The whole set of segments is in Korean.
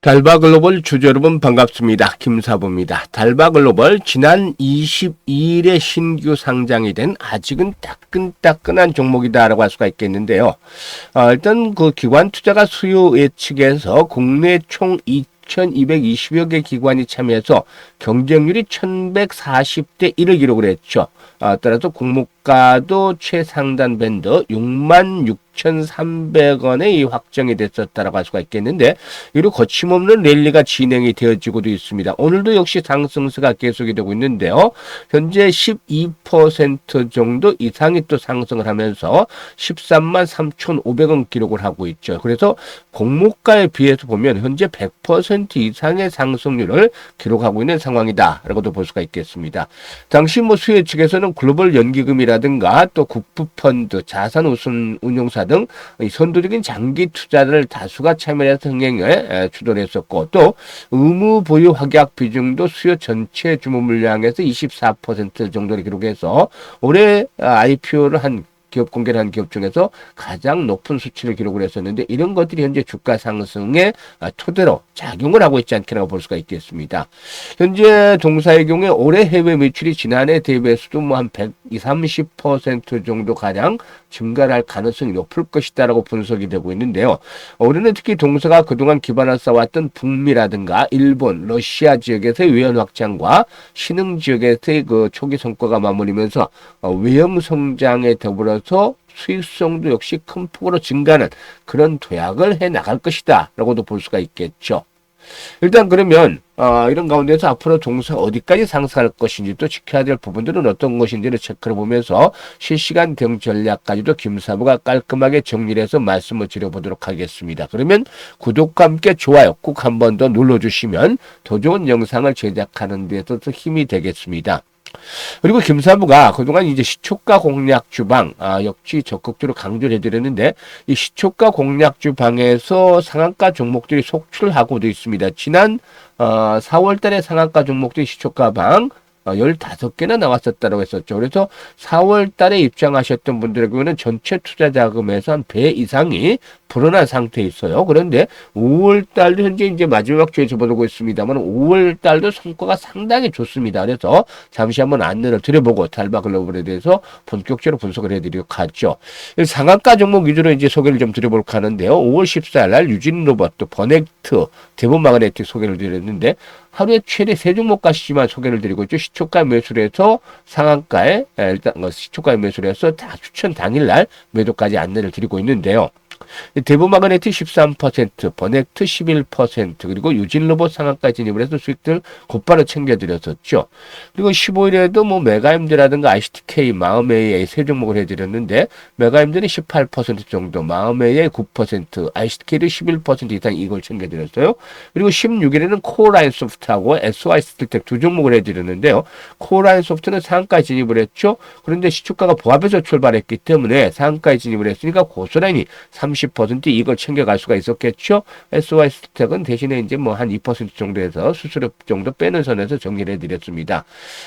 달바글로벌 주주 여러분 반갑습니다. 김사부입니다. 달바글로벌 지난 22일에 신규 상장이 된 아직은 따끈따끈한 종목이다라고 할 수가 있겠는데요. 일단 그 기관 투자가 수요 예측에서 국내 총 2,220여 개 기관이 참여해서 경쟁률이 1,140대 1을 기록을 했죠. 따라서 공모가도 최상단 밴드 66,300원에 확정이 됐었다라고 할 수가 있겠는데, 이로 거침없는 랠리가 진행이 되어지고도 있습니다. 오늘도 역시 상승세가 계속이 되고 있는데요. 현재 12% 정도 이상이 또 상승을 하면서 13만 3,500원 기록을 하고 있죠. 그래서 공모가에 비해서 보면 현재 100% 이상의 상승률을 기록하고 있는 상황이다라고도 볼 수가 있겠습니다. 당시 수요 측에서는 글로벌 연기금이라든가 또 국부펀드, 자산우선 운용사 등 선도적인 장기 투자를 다수가 참여해서 흥행에 주도를 했었고, 또 의무 보유 확약 비중도 수요 전체 주문 물량에서 24% 정도를 기록해서 올해 IPO를 한 기업 공개를 한 기업 중에서 가장 높은 수치를 기록을 했었는데, 이런 것들이 현재 주가 상승의 토대로 작용을 하고 있지 않게라고 볼 수가 있겠습니다. 현재 동사의 경우에 올해 해외 매출이 지난해 대비해서도 한 120, 30% 정도 가량 증가를 할 가능성이 높을 것이다라고 분석이 되고 있는데요. 올해는 특히 동사가 그동안 기반을 쌓아왔던 북미라든가 일본, 러시아 지역에서의 외연 확장과 신흥 지역에서의 그 초기 성과가 맞물리면서 외형 성장에 더불어서 수익성도 역시 큰 폭으로 증가하는 그런 도약을 해 나갈 것이다 라고도 볼 수가 있겠죠. 일단 그러면 이런 가운데서 앞으로 동사가 어디까지 상승할 것인지, 또 지켜야 될 부분들은 어떤 것인지를 체크를 보면서 실시간 대응 전략까지도 김사부가 깔끔하게 정리를 해서 말씀을 드려보도록 하겠습니다. 그러면 구독과 함께 좋아요 꼭 한 번 더 눌러주시면 더 좋은 영상을 제작하는 데 있어서 힘이 되겠습니다. 그리고 김사부가 그동안 이제 시초가 공략 주방 역시 적극적으로 강조를 해드렸는데, 이 시초가 공략 주방에서 상한가 종목들이 속출하고도 있습니다. 지난 4월 달에 상한가 종목들이 시초가 방 15개나 나왔었다고 했었죠. 그래서 4월 달에 입장하셨던 분들의 경우는 전체 투자 자금에서 한 배 이상이 불어난 상태에 있어요. 그런데 5월 달도 현재 이제 마지막 주에 접어들고 있습니다만 5월 달도 성과가 상당히 좋습니다. 그래서 잠시 한번 안내를 드려보고 달바글로벌에 대해서 본격적으로 분석을 해드리도록 하죠. 상한가 종목 위주로 이제 소개를 좀 드려볼까 하는데요. 5월 14일 날 유진로봇, 또 버넥트, 대본마그네틱 소개를 드렸는데, 하루에 최대 3종목까지만 소개를 드리고 있죠. 시초가 매수를 해서 상한가에 일단 시초가에 매수를 해서 다 추천 당일날 매도까지 안내를 드리고 있는데요. 대부마그네틱 13%, 버넥트 11%, 그리고 유진로봇 상한가 진입을 해서 수익들 곧바로 챙겨드렸었죠. 그리고 15일에도 메가임드라든가 ICTK, 마음AI 세 종목을 해드렸는데, 메가임드는 18% 정도, 마음AI 9%, ICTK도 11% 이상 이걸 챙겨드렸어요. 그리고 16일에는 코어라인소프트하고 SY스틸텍 두 종목을 해드렸는데요. 코어라인소프트는 상한가에 진입을 했죠. 그런데 시초가가 보합에서 출발했기 때문에 상한가에 진입을 했으니까 고스란히 30% 이걸 챙겨갈 수가 있었겠죠. SY스택은 대신에 이제 한 2% 정도에서 수수료 정도 빼는 선에서 정리를 해드렸습니다.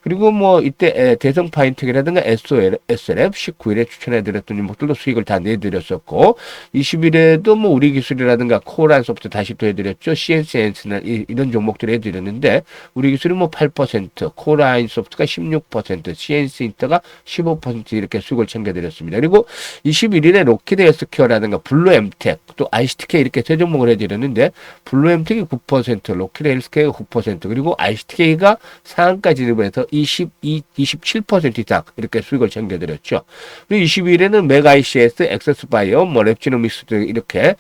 그리고 이때 대성 파인텍이라든가 SLF 19일에 추천해드렸던 종목들도 수익을 다 내드렸었고, 20일에도 우리 기술이라든가 코어란 소프트 다시 또 해드렸죠. CNC나 이런 종목들을 해드렸는데, 우리 기술이 8%, 코어라인 소프트가 16%, CNC 인터가 15% 이렇게 수익을 챙겨드렸습니다. 그리고 21일에 로키드 헬스케어라든가 블루엠텍, 또 ICTK 이렇게 세 종목을 해드렸는데, 블루엠텍이 9%, 로키드 헬스케어가 9%, 그리고 ICTK가 상한가 진입을 해서 27% 이상 이렇게 수익을 챙겨드렸죠. 그리고 22일에는 메가ICS, 엑세스바이오, 랩지노믹스 등 이렇게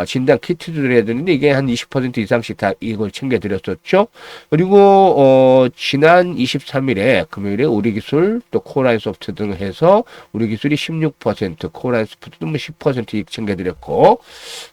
진단 키트들을 해드렸는데, 이게 한 20% 이상씩 다 이걸 챙겨드렸었죠. 그리고 지난 23일에 금요일에 우리기술, 또 코어라인 소프트 등 해서 우리기술이 16%, 코어라인 소프트도 10% 이익 챙겨드렸고,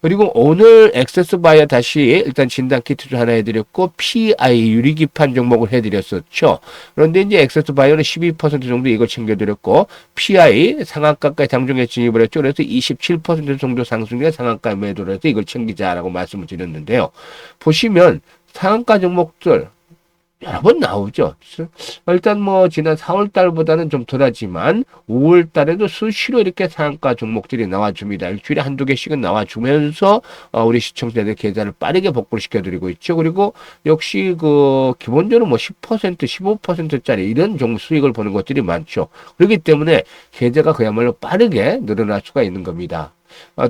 그리고 오늘 엑세스바이오 다시 일단 진단 키트도 하나 해드렸고, PI 유리기판 종목을 해드렸었죠. 그런데 이제 엑세스바이오는 12% 정도 이걸 챙겨드렸고, PI 상한가까지 장중에 진입을 했죠. 그래서 27% 정도 상승에 상한가 매도를 해서 이걸 챙기자라고 말씀을 드렸는데요. 보시면 상한가 종목들 여러 번 나오죠. 일단 뭐 지난 4월 달보다는 좀 덜하지만 5월 달에도 수시로 이렇게 상한가 종목들이 나와줍니다. 일주일에 한두 개씩은 나와주면서 우리 시청자들 계좌를 빠르게 복구를 시켜드리고 있죠. 그리고 역시 그 기본적으로 뭐 10%, 15%짜리 이런 종 수익을 보는 것들이 많죠. 그렇기 때문에 계좌가 그야말로 빠르게 늘어날 수가 있는 겁니다.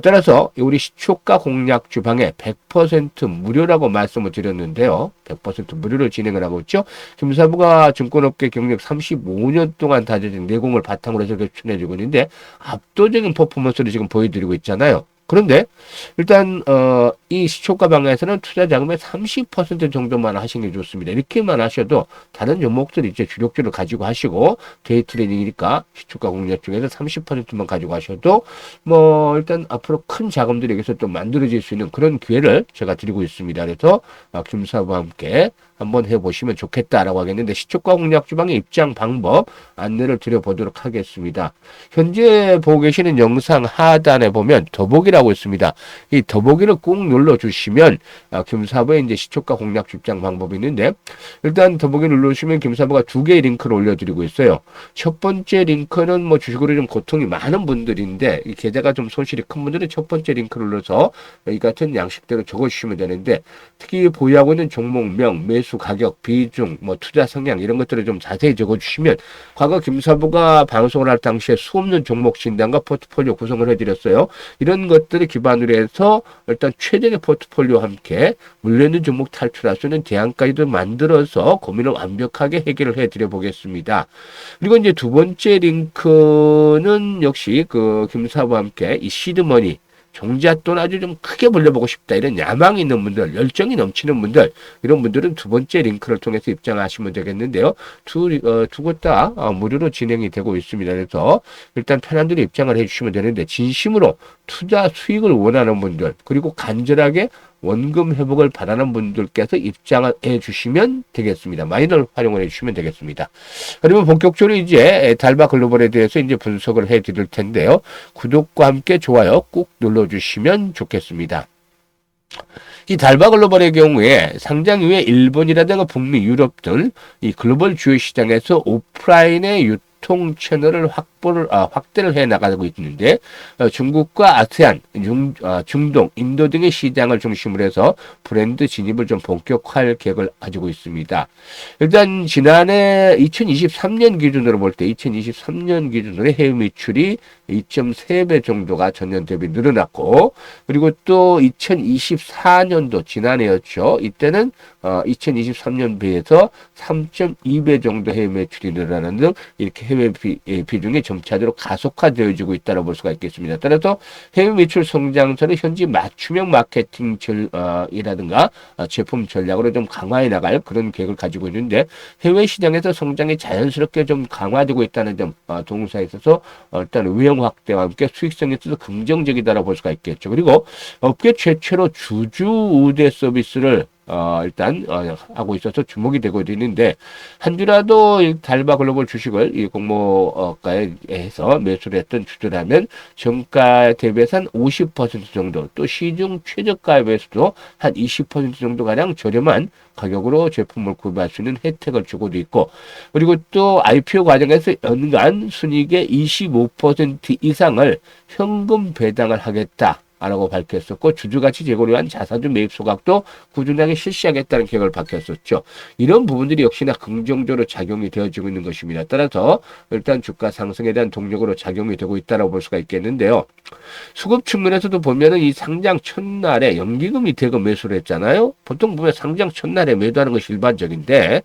따라서 우리 시초가 공략 주방에 100% 무료라고 말씀을 드렸는데요. 100% 무료로 진행을 하고 있죠. 김사부가 증권업계 경력 35년 동안 다져진 내공을 바탕으로 해서 추천해주고 있는데 압도적인 퍼포먼스를 지금 보여드리고 있잖아요. 그런데 일단 이 시초가 방향에서는 투자 자금의 30% 정도만 하시는 게 좋습니다. 이렇게만 하셔도 다른 종목들 이제 주력주를 가지고 하시고 데이 트레이딩이니까 시초가 공략 중에서 30%만 가지고 하셔도 뭐 일단 앞으로 큰 자금들이 여기서 또 만들어질 수 있는 그런 기회를 제가 드리고 있습니다. 그래서 김사부와 함께 한번 해보시면 좋겠다라고 하겠는데 시초가 공략 주방의 입장 방법 안내를 드려보도록 하겠습니다. 현재 보고 계시는 영상 하단에 보면 더보기라고 있습니다. 이 더보기를 꾹 눌러주시면 김사부의 이제 시초가 공략 입장 방법이 있는데 일단 더보기 눌러주시면 김사부가 두 개의 링크를 올려드리고 있어요. 첫 번째 링크는 뭐 주식으로 좀 고통이 많은 분들인데 이 계좌가 좀 손실이 큰 분들은 첫 번째 링크를 눌러서 이 같은 양식대로 적어주시면 되는데 특히 보유하고 있는 종목명, 매수 가격, 비중, 뭐 투자 성향 이런 것들을 좀 자세히 적어주시면 과거 김사부가 방송을 할 당시에 수없는 종목 진단과 포트폴리오 구성을 해드렸어요. 이런 것들을 기반으로 해서 일단 최적의 포트폴리오와 함께 물려있는 종목 탈출할 수 있는 대안까지도 만들어서 고민을 완벽하게 해결을 해드려 보겠습니다. 그리고 이제 두 번째 링크는 역시 그 김사부와 함께 이 시드머니 종잣돈 아주 좀 크게 벌려보고 싶다. 이런 야망이 있는 분들, 열정이 넘치는 분들, 이런 분들은 두 번째 링크를 통해서 입장하시면 되겠는데요. 두 곳 다 무료로 진행이 되고 있습니다. 그래서 일단 편한 대로 입장을 해주시면 되는데 진심으로 투자 수익을 원하는 분들, 그리고 간절하게 원금 회복을 바라는 분들께서 입장을 해주시면 되겠습니다. 마이너를 활용을 해주시면 되겠습니다. 그러면 본격적으로 이제 달바 글로벌에 대해서 이제 분석을 해드릴 텐데요. 구독과 함께 좋아요 꾹 눌러주시면 좋겠습니다. 이 달바 글로벌의 경우에 상장 이후에 일본이라든가 북미, 유럽 등 이 글로벌 주요 시장에서 오프라인의 유통 채널을 확대를 해 나가고 있는데 중국과 아세안, 중동, 인도 등의 시장을 중심으로 해서 브랜드 진입을 좀 본격화할 계획을 가지고 있습니다. 일단 지난해 2023년 기준으로 볼 때 2023년 기준으로 해외 매출이 2.3배 정도가 전년 대비 늘어났고 그리고 또 2024년도 지난해였죠. 이때는 2023년 비해서 3.2배 정도 해외 매출이 늘어나는 등 이렇게 해외 비중이 점차적으로 가속화되어지고 있다고 볼 수가 있겠습니다. 따라서 해외 매출 성장세는 현지 맞춤형 마케팅 이라든가 제품 전략으로 좀 강화해 나갈 그런 계획을 가지고 있는데 해외 시장에서 성장이 자연스럽게 좀 강화되고 있다는 점 동사에 있어서 일단 의형 확대와 함께 수익성에 있어서 긍정적이다라고 볼 수가 있겠죠. 그리고 업계 최초로 주주 우대 서비스를 일단 하고 있어서 주목이 되고 있는데 한 주라도 이 달바 글로벌 주식을 이 공모가에 해서 매수를 했던 주주라면 정가 대비해서 한 50% 정도 또 시중 최저가에 비해서도 한 20% 정도 가량 저렴한 가격으로 제품을 구매할 수 있는 혜택을 주고도 있고 그리고 또 IPO 과정에서 연간 순이익의 25% 이상을 현금 배당을 하겠다. 라고 밝혔었고 주주가치 제고를 위한 자사주 매입 소각도 꾸준하게 실시하겠다는 계획을 밝혔었죠. 이런 부분들이 역시나 긍정적으로 작용이 되어지고 있는 것입니다. 따라서 일단 주가 상승에 대한 동력으로 작용이 되고 있다고 볼 수가 있겠는데요. 수급 측면에서도 보면은 이 상장 첫날에 연기금이 대거 매수를 했잖아요. 보통 보면 상장 첫날에 매도하는 것이 일반적인데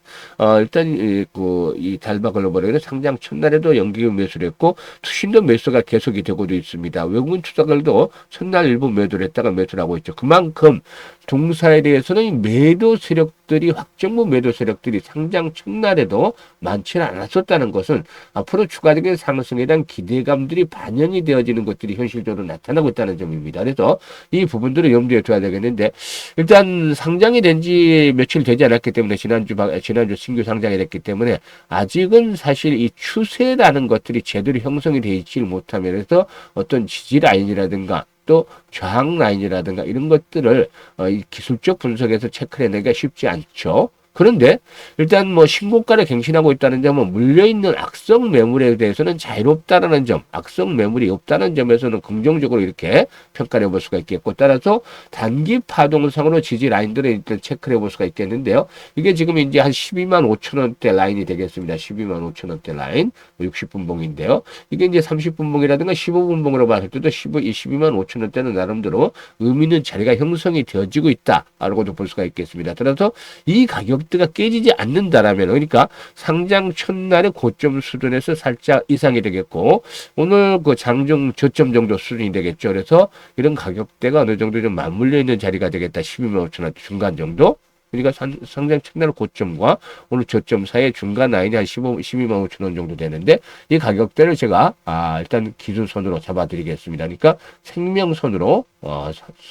일단 이 달바 글로벌에는 상장 첫날에도 연기금 매수를 했고 투신도 매수가 계속이 되고도 있습니다. 외국인 투자가들도 첫날 일부 매도를 했다가 매수를 하고 있죠. 그만큼 동사에 대해서는 매도 세력들이 확정부 매도 세력들이 상장 첫날에도 많지는 않았었다는 것은 앞으로 추가적인 상승에 대한 기대감들이 반영이 되어지는 것들이 현실적으로 나타나고 있다는 점입니다. 그래서 이 부분들을 염두에 둬야 되겠는데 일단 상장이 된 지 며칠 되지 않았기 때문에 지난주 신규 상장이 됐기 때문에 아직은 사실 이 추세라는 것들이 제대로 형성이 되어 있지 못하면서 어떤 지지 라인이라든가 또 저항 라인이라든가 이런 것들을 이 기술적 분석에서 체크를 해내기가 쉽지 않죠. 그런데 일단 뭐 신고가를 갱신하고 있다는 점은 물려있는 악성 매물에 대해서는 자유롭다라는 점, 악성 매물이 없다는 점에서는 긍정적으로 이렇게 평가를 해볼 수가 있겠고, 따라서 단기 파동상으로 지지 라인들을 일단 체크를 해볼 수가 있겠는데요. 이게 지금 이제 한 12만 5천 원대 라인이 되겠습니다. 12만 5천 원대 라인, 60분봉인데요. 이게 이제 30분봉이라든가 15분봉으로 봤을 때도 12만 5천 원대는 나름대로 의미 있는 자리가 형성이 되어지고 있다라고도 볼 수가 있겠습니다. 따라서 이 가격대가 깨지지 않는다라면, 그러니까 상장 첫날의 고점 수준에서 살짝 이상이 되겠고, 오늘 그 장중 저점 정도 수준이 되겠죠. 그래서 이런 가격대가 어느 정도 좀 맞물려 있는 자리가 되겠다. 12만 5천 원 중간 정도. 그러니까 상장 첫날 고점과 오늘 저점 사이의 중간 라인이 한 12만 5천 원 정도 되는데, 이 가격대를 제가 일단 기준선으로 잡아드리겠습니다. 그러니까 생명선으로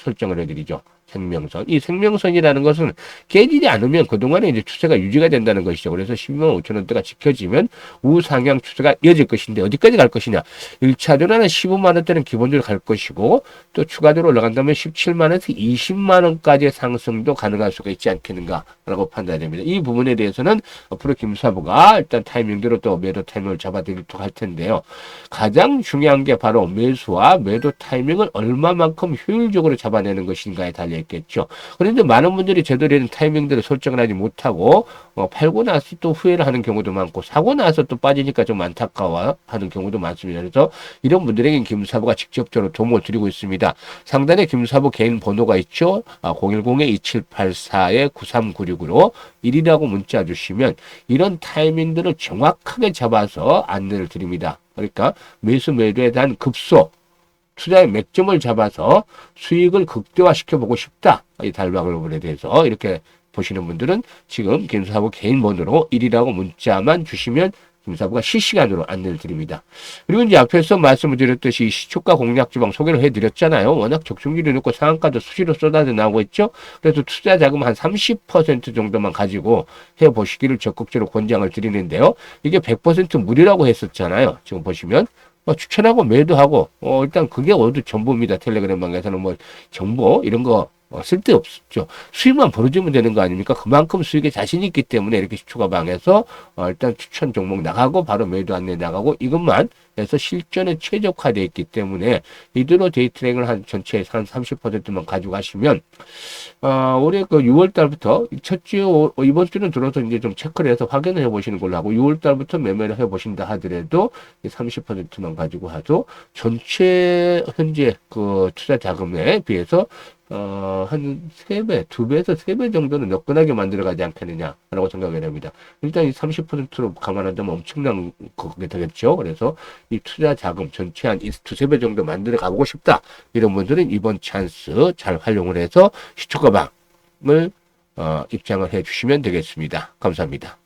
설정을 해드리죠. 생명선. 이 생명선이라는 것은 깨지지 않으면 그동안에 이제 추세가 유지가 된다는 것이죠. 그래서 12만 5천 원대가 지켜지면 우상향 추세가 이어질 것인데, 어디까지 갈 것이냐. 1차전에는 15만 원대는 기본적으로 갈 것이고, 또 추가적으로 올라간다면 17만 원에서 20만 원까지의 상승도 가능할 수가 있지 않겠는가라고 판단이 됩니다. 이 부분에 대해서는 앞으로 김사부가 일단 타이밍대로 또 매도 타이밍을 잡아드리도록 할 텐데요. 가장 중요한 게 바로 매수와 매도 타이밍을 얼마만큼 효율적으로 잡아내는 것인가에 달려 있겠죠. 그런데 많은 분들이 제대로 된 타이밍들을 설정을 하지 못하고 팔고 나서 또 후회를 하는 경우도 많고, 사고 나서 또 빠지니까 좀 안타까워하는 경우도 많습니다. 그래서 이런 분들에게 김사부가 직접적으로 도움을 드리고 있습니다. 상단에 김사부 개인 번호가 있죠. 010-2784-9396으로 1이라고 문자 주시면 이런 타이밍들을 정확하게 잡아서 안내를 드립니다. 그러니까 매수 매도에 대한 급소, 투자의 맥점을 잡아서 수익을 극대화시켜 보고 싶다. 이 달방을에 대해서 이렇게 보시는 분들은 지금 김사부 개인 번호로 1이라고 문자만 주시면 김사부가 실시간으로 안내를 드립니다. 그리고 이제 앞에서 말씀을 드렸듯이 시초가 공략 지방 소개를 해드렸잖아요. 워낙 적중률이 높고 상한가도 수시로 쏟아져 나오고 있죠. 그래서 투자 자금 한 30% 정도만 가지고 해보시기를 적극적으로 권장을 드리는데요. 이게 100% 무료라고 했었잖아요. 지금 보시면. 추천하고 매도하고 일단 그게 모두 전부입니다. 텔레그램 방에서는 뭐 정보 이런 거 쓸데없죠. 수익만 벌어주면 되는 거 아닙니까? 그만큼 수익에 자신이 있기 때문에 이렇게 시초가 방에서 일단 추천 종목 나가고 바로 매도 안내 나가고 이것만 해서 실전에 최적화되어 있기 때문에 이대로 데이 트레이딩을 한 전체의 한 30%만 가져가시면 올해 그 6월 달부터 첫 주, 이번 주는 들어서 이제 좀 체크를 해서 확인을 해 보시는 걸로 하고 6월 달부터 매매를 해 보신다 하더라도 30%만 가지고 하도 전체 현재 그 투자 자금에 비해서 한 3배, 2배에서 3배 정도는 너끈하게 만들어가지 않겠느냐라고 생각을 합니다. 일단 이 30%로 감안한다면 엄청난 그게 되겠죠. 그래서 이 투자 자금 전체 한 2~3배 정도 만들어 가보고 싶다. 이런 분들은 이번 찬스 잘 활용을 해서 시초가방을 입장을 해 주시면 되겠습니다. 감사합니다.